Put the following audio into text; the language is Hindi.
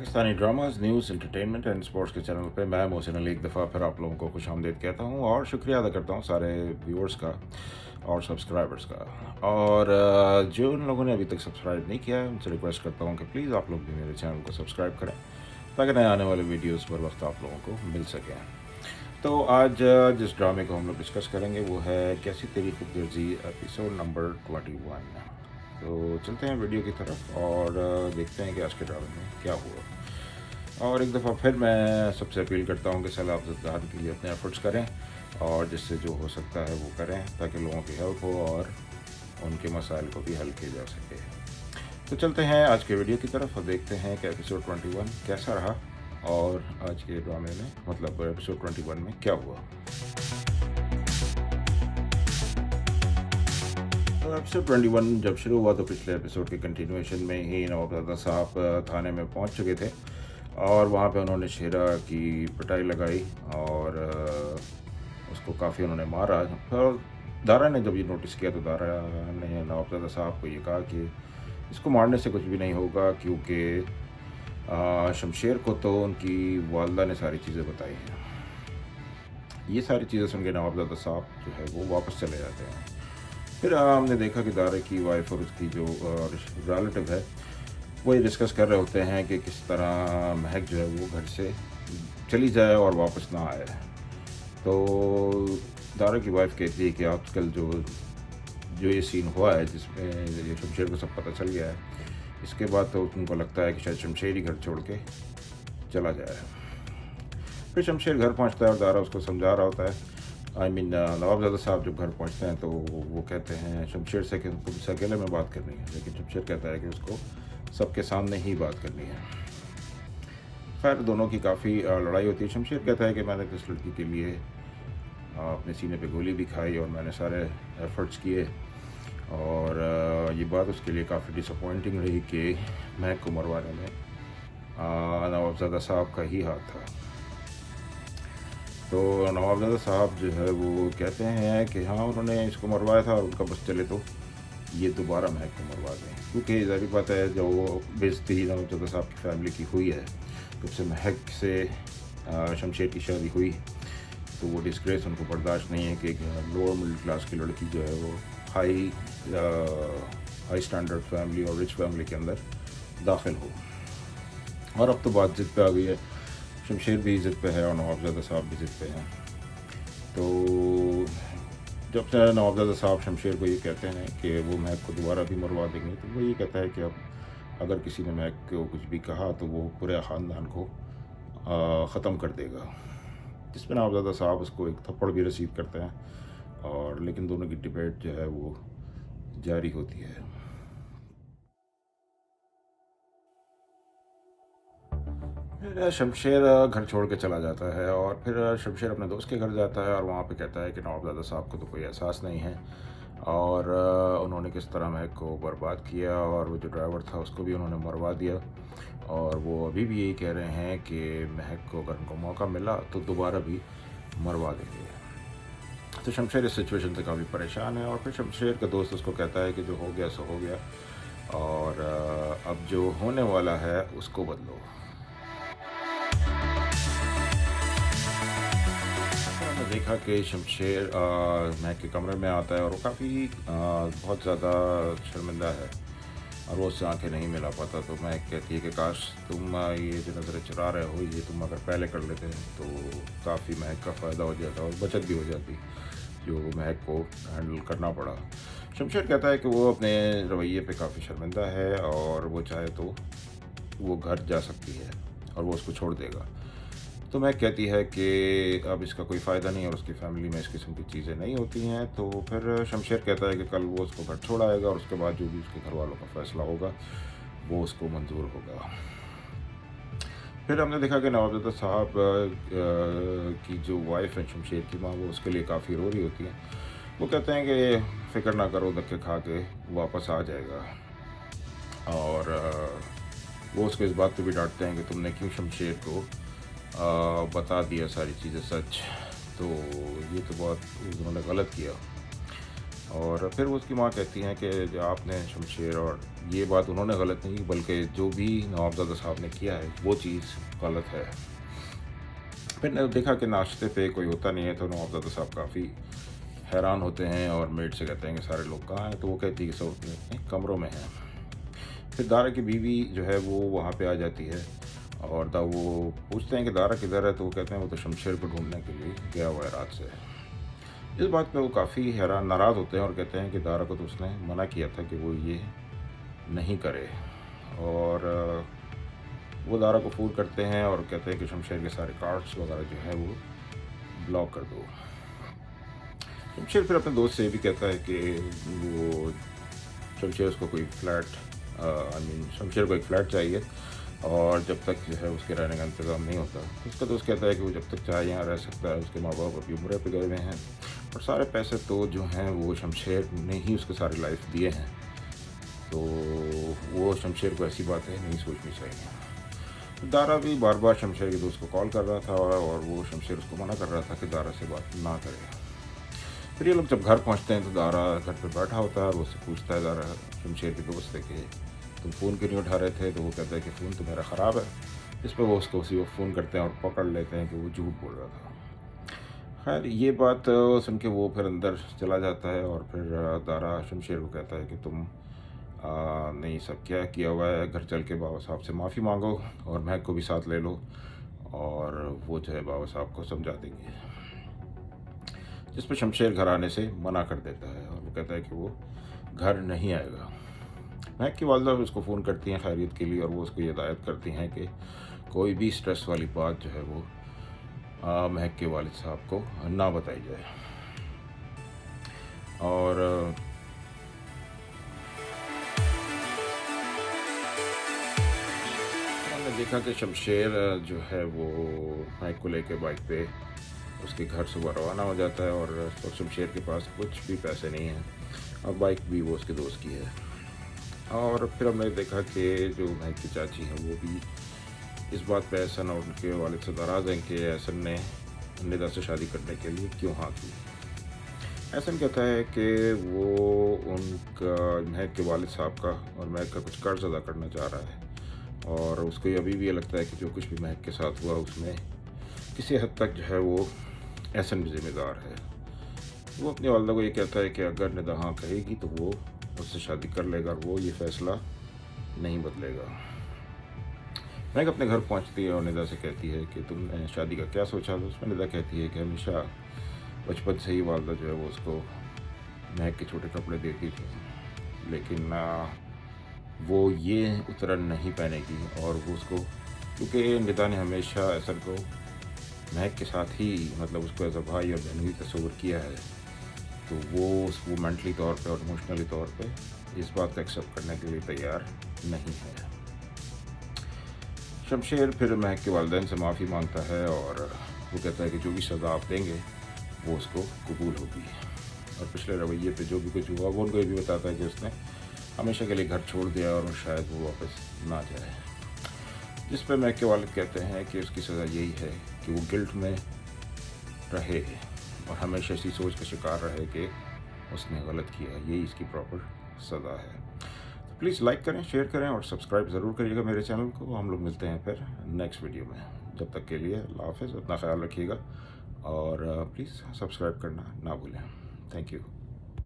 Pakistani dramas news entertainment and sports के चैनल पे मैं मोहसिन अली एक दफ़ा फिर आप लोगों को खुश आमदीद कहता हूँ और शुक्रिया अदा करता हूँ सारे व्यूअर्स का और सब्सक्राइबर्स का। और जो उन लोगों ने अभी तक सब्सक्राइब नहीं किया है उनसे रिक्वेस्ट करता हूँ कि प्लीज़ आप लोग भी मेरे चैनल को सब्सक्राइब करें ताकि नए आने वाले वीडियोज़ पर वक्त आप लोगों को मिल सकें। तो आज जिस ड्रामे को हम लोग डिस्कस करेंगे वो है कैसी तेरी खुदगर्जी एपिसोड नंबर 21। तो चलते हैं वीडियो की तरफ और देखते हैं कि आज के ड्रामे में क्या हुआ। और एक दफ़ा फिर मैं सबसे अपील करता हूँ कि सलाह अफजादान के लिए अपने एफर्ट्स करें और जिससे जो हो सकता है वो करें ताकि लोगों की हेल्प हो और उनके मसाइल को भी हल किया जा सके। तो चलते हैं आज के वीडियो की तरफ और देखते हैं कि एपिसोड 21 कैसा रहा और आज के ड्रामे में मतलब एपिसोड 21 में क्या हुआ। तो एपिसोड 21 जब शुरू हुआ तो पिछले एपिसोड के कंटिन्यूएशन में ही नवाबजादा साहब थाने में पहुंच चुके थे और वहां पे उन्होंने शेरा की पिटाई लगाई और उसको काफ़ी उन्होंने मारा। और दारा ने जब ये नोटिस किया तो दारा ने नवाबजादा साहब को ये कहा कि इसको मारने से कुछ भी नहीं होगा क्योंकि शमशेर को तो उनकी वालदा ने सारी चीज़ें बताई हैं। ये सारी चीज़ें सुन के नवाबजादा साहब जो है वो वापस चले जाते हैं। फिर हमने देखा कि दारे की वाइफ और उसकी जो रिलेटिव है वो ये डिस्कस कर रहे होते हैं कि किस तरह महक जो है वो घर से चली जाए और वापस ना आए। तो दारा की वाइफ कहती है कि आजकल जो जो ये सीन हुआ है जिसमें ये शमशेर को सब पता चल गया है, इसके बाद तो उनको लगता है कि शायद शमशेर ही घर छोड़ के चला जाए। फिर शमशेर घर पहुंचता है और दारा उसको समझा रहा होता है। नवाबजादा साहब जब घर पहुंचते हैं तो वो कहते हैं शमशेर से कि तुमसे अकेले में बात करनी है, लेकिन शमशेर कहता है कि उसको सबके सामने ही बात करनी है। खैर दोनों की काफ़ी लड़ाई होती है। शमशेर कहता है कि मैंने किस लड़की के लिए अपने सीने पे गोली भी खाई और मैंने सारे एफर्ट्स किए और ये बात उसके लिए काफ़ी डिसअपॉइंटिंग रही कि महक को मरवाने में नवाबजादा साहब का ही हाथ था। तो नवाबजादा साहब जो है वो कहते हैं कि हाँ उन्होंने इसको मरवाया था और उनका बस चले तो ये दोबारा महक को मरवा दें, क्योंकि ज़ाहिर बात है जो बेइज्जती नवाबजादा साहब की फैमिली की हुई है जब से महक से शमशेर की शादी हुई तो वो डिस्ग्रेस उनको बर्दाश्त नहीं है कि एक लोअर मिडिल क्लास की लड़की जो है वो हाई स्टैंडर्ड फैमिली और रिच फैमिली के अंदर दाखिल हो। और अब तो बात जिद पे आ गई है, शमशेर भी ज़िद पे है और नवाबजादा साहब भी ज़िद पे हैं। तो जब से नवाबजादा साहब शमशेर को ये कहते हैं कि वो महक को दोबारा भी मरवा देंगे तो वो ये कहता है कि अब अगर किसी ने महक को कुछ भी कहा तो वो पूरे ख़ानदान को ख़त्म कर देगा। जिसमें नवाबजादा साहब उसको एक थप्पड़ भी रसीद करते हैं और लेकिन दोनों की डिबेट जो है वो जारी होती है। फिर शमशेर घर छोड़ के चला जाता है और फिर शमशेर अपने दोस्त के घर जाता है और वहाँ पे कहता है कि नवाबजादा साहब को तो कोई एहसास नहीं है और उन्होंने किस तरह महक को बर्बाद किया और वो जो ड्राइवर था उसको भी उन्होंने मरवा दिया और वो अभी भी यही कह रहे हैं कि महक को अगर उनको मौका मिला तो दोबारा भी मरवा देंगे। तो शमशेर इस सिचुएशन से काफ़ी परेशान है और फिर शमशेर का दोस्त उसको कहता है कि जो हो गया सो हो गया और अब जो होने वाला है उसको बदलो। मैंने देखा कि शमशेर महक के कमरे में आता है और वो काफ़ी बहुत ज़्यादा शर्मिंदा है और वो उससे आंखें नहीं मिला पाता। तो महक कहती है कि काश तुम ये जो नज़रें चुरा रहे हो ये तुम अगर पहले कर लेते तो काफ़ी महक का फ़ायदा हो जाता और बचत भी हो जाती जो महक को हैंडल करना पड़ा। शमशेर कहता है कि वो अपने रवैये पे काफ़ी शर्मिंदा है और वो चाहे तो वो घर जा सकती है और वो उसको छोड़ देगा। तो महक कहती है कि अब इसका कोई फ़ायदा नहीं और उसकी फ़ैमिली में इस किस्म की चीज़ें नहीं होती हैं। तो फिर शमशेर कहता है कि कल वो उसको घर छोड़ आएगा और उसके बाद जो भी उसके घर वालों का फ़ैसला होगा वो उसको मंजूर होगा। फिर हमने देखा कि नवाबजादा साहब की जो वाइफ है शमशेर की माँ वो उसके लिए काफ़ी रो रही होती हैं। वो कहते हैं कि फ़िक्र ना करो, धक्के खा के वापस आ जाएगा और वो उसको इस बात पे भी डांटते हैं कि तुमने क्यों शमशेर को बता दिया सारी चीज़ें सच, तो ये तो बहुत उन्होंने गलत किया। और फिर उसकी माँ कहती हैं कि जो आपने शमशेर, और ये बात उन्होंने गलत नहीं की, बल्कि जो भी नवाबजादा साहब ने किया है वो चीज़ गलत है। फिर ने देखा कि नाश्ते पे कोई होता नहीं है, तो नवाबजादा साहब काफ़ी हैरान होते हैं और मेड से कहते हैं कि सारे लोग कहाँ हैं, तो वो कहती है कि सब अपने अपने कमरों में हैं। फिर दारा की बीवी जो है वो वहाँ पे आ जाती है, और वो पूछते हैं कि दारा किधर है, तो वो कहते हैं वो तो शमशेर को ढूंढने के लिए गया हुआ है रात से। इस बात पे वो काफ़ी हैरान नाराज़ होते हैं और कहते हैं कि दारा को तो उसने मना किया था कि वो ये नहीं करे। और वो दारा को फ़ोन करते हैं और कहते हैं कि शमशेर के सारे कार्ड्स वगैरह जो है वो ब्लॉक कर दो। शमशेर फिर अपने दोस्त से ये भी कहता है कि वो शमशेर उसको कोई फ्लैट शमशेर को एक फ़्लैट चाहिए, और जब तक जो है उसके रहने का इंतज़ाम नहीं होता, तो उसका दोस्त कहता है कि वो जब तक चाहे यहाँ रह सकता है। उसके माँ बाप अभी उम्र पे गए हुए हैं, और सारे पैसे तो जो हैं वो शमशेर ने ही उसके सारी लाइफ दिए हैं, तो वो शमशेर को ऐसी बातें नहीं सोचनी चाहिए। दारा भी बार बार शमशेर के दोस्त को कॉल कर रहा था, और वो शमशेर उसको मना कर रहा था कि दारा से बात ना करे। फिर ये लोग जब घर पहुंचते हैं तो दारा घर पे बैठा होता है, और उससे पूछता है दारा शमशेर के दोस्त से कि तुम फ़ोन क्यों नहीं उठा रहे थे, तो वो कहता है कि फ़ोन तो मेरा ख़राब है। इस पर वो उसको उसी वक्त फ़ोन करते हैं और पकड़ लेते हैं कि वो झूठ बोल रहा था। खैर ये बात सुन के वो फिर अंदर चला जाता है, और फिर दारा शमशेर को कहता है कि तुम नहीं सब क्या किया हुआ है, घर चल के बाबा साहब से माफ़ी मांगो, और महक को भी साथ ले लो, और वो जो है बाबा साहब को समझा देंगे। जिस पर शमशेर घर आने से मना कर देता है, और वो कहता है कि वो घर नहीं आएगा। महक की वालदा उसको फ़ोन करती हैं खैरियत के लिए, और वो उसको ये हिदायत करती हैं कि कोई भी स्ट्रेस वाली बात जो है वो महक के वालिद साहब को ना बताई जाए। और हमने देखा कि शमशेर जो है वो महक को लेके बाइक पे उसके घर सुबह रवाना हो जाता है, और इस वक्त शमशेर के पास कुछ भी पैसे नहीं हैं, और बाइक भी वो उसके दोस्त की है। और फिर हमने देखा कि जो महक की चाची हैं वो भी इस बात पे एहसन और उनके वालिद से नाराज़ हैं कि एहसन ने निदा से शादी करने के लिए क्यों हाँ की। एहसन कहता है कि वो उनका महक के वालिद साहब का और महक का कुछ कर्ज अदा करना चाह रहा है, और उसको ये अभी भी ये लगता है कि जो कुछ भी महक के साथ हुआ उसमें किसी हद तक जो है वो एहसन भी ज़िम्मेदार है। वो अपनी वालदा को ये कहता है कि अगर निदा हाँ कहेगी तो वो उससे शादी कर लेगा, और वो ये फ़ैसला नहीं बदलेगा। महक अपने घर पहुंचती है और निदा से कहती है कि तुमने शादी का क्या सोचा। तो उसमें निदा कहती है कि हमेशा बचपन से ही वालदा जो है वो उसको महक के छोटे कपड़े देती थी, लेकिन वो ये उतरन नहीं पहनेगी, और वो उसको, क्योंकि निदा ने हमेशा एहसन को महक के साथ ही, मतलब उसको एज अ भाई और बहन ही तस्वर किया है, तो वो मेंटली तौर पे और इमोशनली तौर पे इस बात को एक्सेप्ट करने के लिए तैयार नहीं है। शमशेर फिर महक के वालिदैन से माफ़ी मांगता है, और वो कहता है कि जो भी सज़ा आप देंगे वो उसको कबूल होगी, और पिछले रवैये पे जो भी कुछ हुआ वो उनको ये भी बताता है कि उसने हमेशा के लिए घर छोड़ दिया और शायद वो वापस ना जाए। जिस पर महक के वालिद कहते हैं कि उसकी सज़ा यही है कि वो गिल्ट में रहे और हमेशा इसी सोच का शिकार रहे कि उसने गलत किया, यही इसकी प्रॉपर सज़ा है। तो प्लीज़ लाइक करें, शेयर करें और सब्सक्राइब ज़रूर करिएगा मेरे चैनल को। हम लोग मिलते हैं फिर नेक्स्ट वीडियो में। जब तक के लिए अल्लाह हाफ़िज़, अपना ख्याल रखिएगा, और प्लीज़ सब्सक्राइब करना ना भूलें। Thank you.